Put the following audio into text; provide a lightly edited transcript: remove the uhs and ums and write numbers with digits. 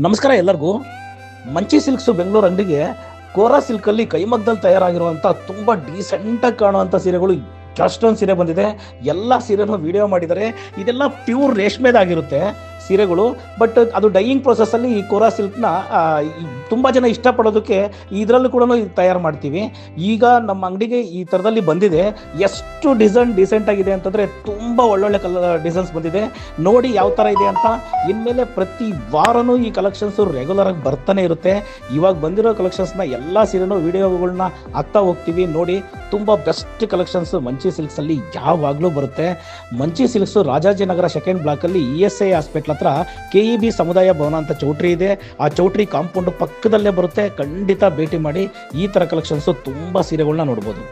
ನಮಸ್ಕಾರ ಎಲ್ಲರಿಗೂ. ಮಂಚಿ ಸಿಲ್ಕ್ಸು ಬೆಂಗಳೂರು ಅಂಗಡಿಗೆ ಕೋರಾ ಸಿಲ್ಕಲ್ಲಿ ಕೈಮಗ್ಗದಲ್ಲಿ ತಯಾರಾಗಿರುವಂಥ ತುಂಬ ಡೀಸೆಂಟಾಗಿ ಕಾಣುವಂಥ ಸೀರೆಗಳು ಅಷ್ಟೊಂದು ಸೀರೆ ಬಂದಿದೆ. ಎಲ್ಲ ಸೀರೆನೂ ವಿಡಿಯೋ ಮಾಡಿದ್ದಾರೆ. ಇದೆಲ್ಲ ಪ್ಯೂರ್ ರೇಷ್ಮೆದಾಗಿರುತ್ತೆ ಸೀರೆಗಳು. ಬಟ್ ಅದು ಡೈಯಿಂಗ್ ಪ್ರೊಸೆಸ್ಸಲ್ಲಿ ಈ ಕೋರಾ ಸಿಲ್ಕ್ನ ತುಂಬ ಜನ ಇಷ್ಟಪಡೋದಕ್ಕೆ ಇದರಲ್ಲೂ ಕೂಡ ತಯಾರು ಮಾಡ್ತೀವಿ. ಈಗ ನಮ್ಮ ಅಂಗಡಿಗೆ ಈ ಥರದಲ್ಲಿ ಬಂದಿದೆ. ಎಷ್ಟು ಡೀಸೆಂಟ್ ಆಗಿದೆ ಅಂತಂದರೆ ತುಂಬ ಒಳ್ಳೊಳ್ಳೆ ಡಿಸೈನ್ಸ್ ಬಂದಿದೆ. ನೋಡಿ ಯಾವ ಥರ ಇದೆ ಅಂತ. ಇನ್ಮೇಲೆ ಪ್ರತಿ ವಾರನೂ ಈ ಕಲೆಕ್ಷನ್ಸು ರೆಗ್ಯುಲರ್ ಆಗಿ ಬರ್ತಾನೆ ಇರುತ್ತೆ. ಇವಾಗ ಬಂದಿರೋ ಕಲೆಕ್ಷನ್ಸ್ನ ಎಲ್ಲ ಸೀರೆನೂ ವಿಡಿಯೋಗಳನ್ನ ಹಾಕ್ತಾ ಹೋಗ್ತೀವಿ. ನೋಡಿ, ತುಂಬ ಬೆಸ್ಟ್ ಕಲೆಕ್ಷನ್ಸು ಮಂಚಿ ಸಿಲ್ಕ್ಸಲ್ಲಿ ಯಾವಾಗಲೂ ಬರುತ್ತೆ. ಮಂಚಿ ಸಿಲ್ಕ್ಸು ರಾಜಾಜಿನಗರ ಸೆಕೆಂಡ್ ಬ್ಲಾಕಲ್ಲಿ ESI ಹಾಸ್ಪಿಟ್ಲ್ ಹತ್ರ KEB ಸಮುದಾಯ ಭವನ ಅಂತ ಚೌಟ್ರಿ ಇದೆ. ಆ ಚೌಟ್ರಿ ಕಾಂಪೌಂಡ್ ಪಕ್ಕದಲ್ಲೇ ಬರುತ್ತೆ. ಖಂಡಿತ ಭೇಟಿ ಮಾಡಿ. ಈ ಥರ ಕಲೆಕ್ಷನ್ಸು ತುಂಬ ಸೀರೆಗಳನ್ನ ನೋಡ್ಬೋದು.